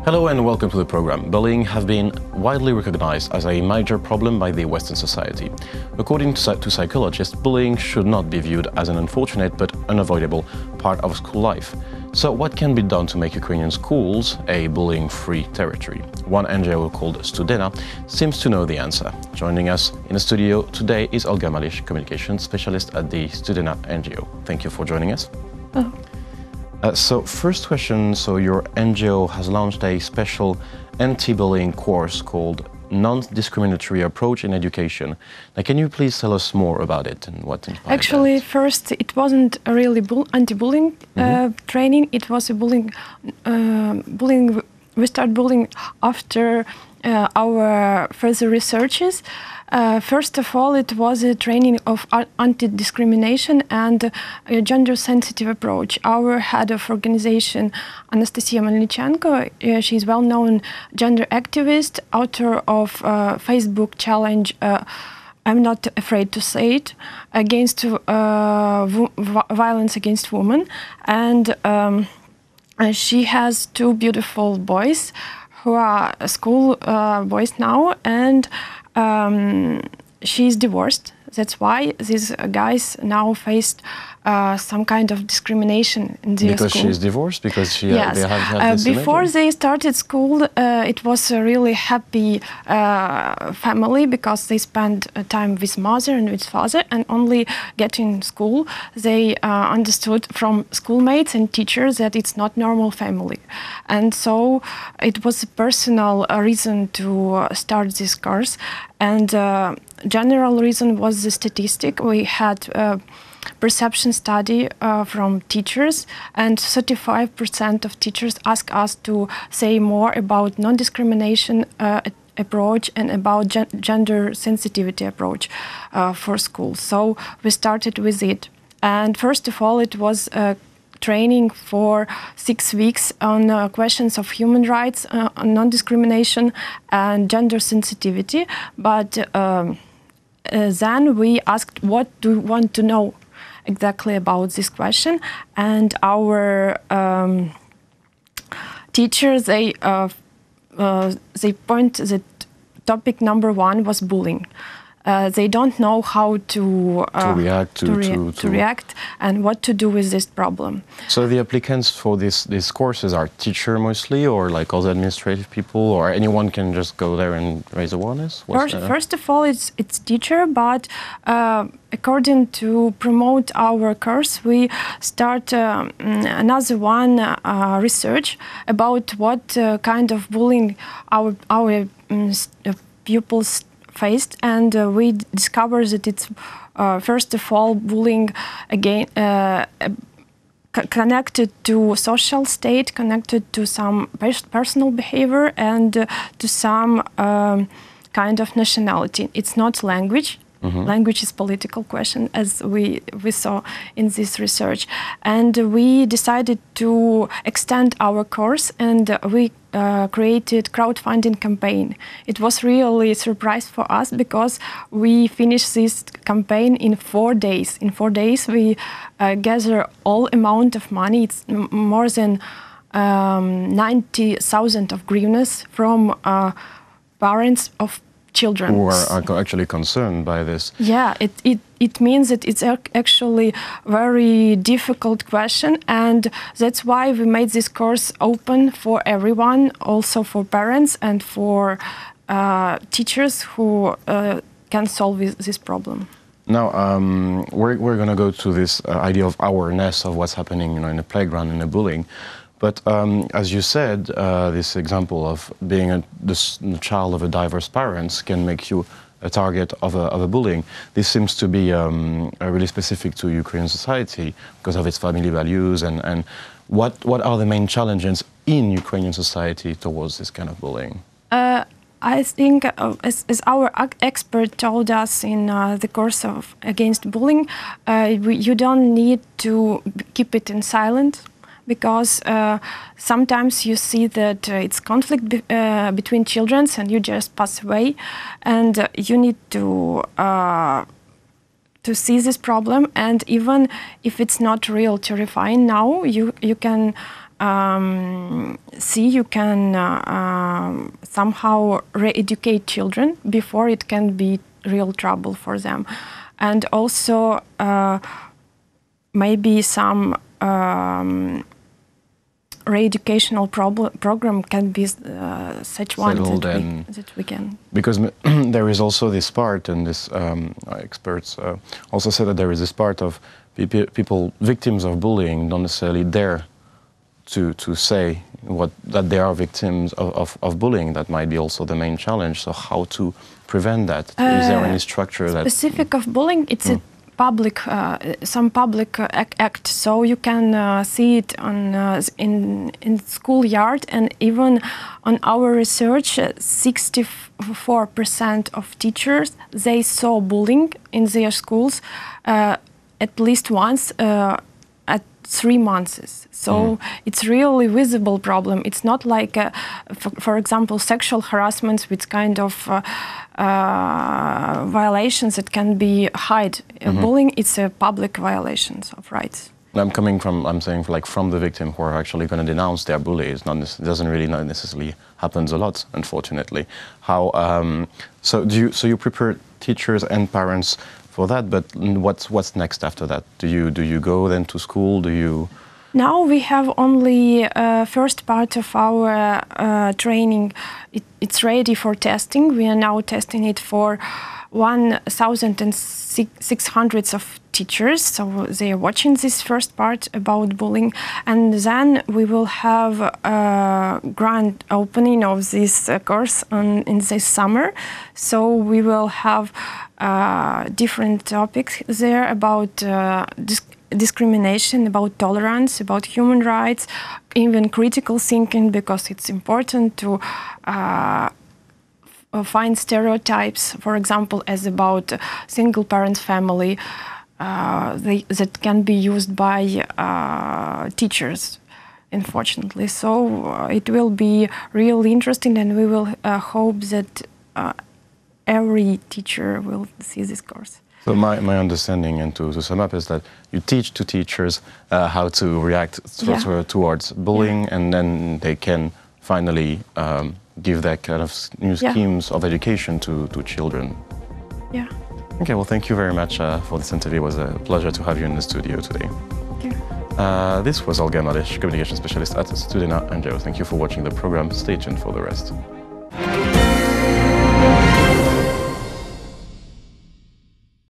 Hello and welcome to the program. Bullying has been widely recognized as a major problem by the Western society. According to psychologists, bullying should not be viewed as an unfortunate but unavoidable part of school life. So what can be done to make Ukrainian schools a bullying-free territory? One NGO called Studena seems to know the answer. Joining us in the studio today is Olga Malysh, communication specialist at the Studena NGO. Thank you for joining us. Oh. So first question, so your NGO has launched a special anti-bullying course called Non-Discriminatory Approach in Education. Now, can you please tell us more about it and what inspired Actually, that? first, it wasn't a really anti-bullying training. It was a bullying. We started bullying after our further researches. First of all, it was a training of anti-discrimination and a gender-sensitive approach. Our head of organization, Olga Malysh, she's well-known gender activist, author of Facebook challenge, I'm not afraid to say it, against violence against women. And she has two beautiful boys who are school boys now, and she's divorced. That's why these guys now faced some kind of discrimination in their school. Because she's divorced? Because she yes. They have this before image? They started school, it was a really happy family because they spent time with mother and with father, and only getting school, they understood from schoolmates and teachers that it's not normal family. And so it was a personal reason to start this course. And general reason was the statistic. We had perception study from teachers, and 35% of teachers asked us to say more about non-discrimination approach and about gender sensitivity approach for schools. So we started with it. And first of all, it was training for 6 weeks on questions of human rights, on non-discrimination and gender sensitivity. But then we asked, what do you want to know exactly about this question? And our teachers, they point that topic number one was bullying. They don't know how to react and what to do with this problem. So the applicants for these courses are teachers mostly, or like all the administrative people, or anyone can just go there and raise awareness? First of all, it's teacher, but according to promote our course, we start another one research about what kind of bullying our pupils faced, and we discovered that it's first of all bullying again connected to social state, connected to some personal behavior, and to some kind of nationality. It's not language. Language is political question, as we saw in this research. And we decided to extend our course, and we created crowdfunding campaign. It was really a surprise for us because we finished this campaign in 4 days. In 4 days, we gather all amount of money. It's more than 90,000 of hryvnias from parents of children who are actually concerned by this. Yeah, it means that it's actually very difficult question, and that's why we made this course open for everyone, also for parents and for teachers who can solve this problem. Now, we're going to go to this idea of awareness of what's happening, in the playground and the bullying. But as you said, this example of being the child of a diverse parents can make you a target of a bullying. This seems to be really specific to Ukrainian society because of its family values. And what are the main challenges in Ukrainian society towards this kind of bullying? I think, as our expert told us in the course of Against Bullying, you don't need to keep it in silence, because sometimes you see that it's conflict between children and you just pass away, and you need to see this problem. And even if it's not real terrifying now, you can see you can somehow re-educate children before it can be real trouble for them. And also maybe some re-educational program can be such one that we can. Because there is also this part, and this experts also say that there is this part of people, victims of bullying, not necessarily dare to say that they are victims of bullying. That might be also the main challenge. So how to prevent that? Is there any structure that... Specific of bullying, it's a public, some public act, so you can see it on in schoolyard, and even on our research, 64% of teachers, they saw bullying in their schools at least once at 3 months. So it's really visible problem. It's not like, for example, sexual harassment with kind of violations that can be hide. Bullying, it's a public violations of rights. I'm saying like from the victim who are actually going to denounce their bully. It doesn't really not necessarily happens a lot, unfortunately. How so you prepare teachers and parents for that, but what's next after that? Do you go then to school? Do you? Now we have only first part of our training. It's ready for testing. We are now testing it for 1,600 of teachers. So they are watching this first part about bullying, and then we will have a grand opening of this course in this summer. So we will have different topics there about discrimination, about tolerance, about human rights, even critical thinking, because it's important to find stereotypes, for example, as about single-parent family that can be used by teachers, unfortunately. So it will be really interesting, and we will hope that every teacher will see this course. So my understanding, and to sum up, is that you teach to teachers how to react towards bullying, and then they can finally give that kind of new schemes of education to children. Yeah. Okay, well, thank you very much for this interview. It was a pleasure to have you in the studio today. Thank you. This was Olga Malysh, communication specialist at Studena NGO. Thank you for watching the program. Stay tuned for the rest.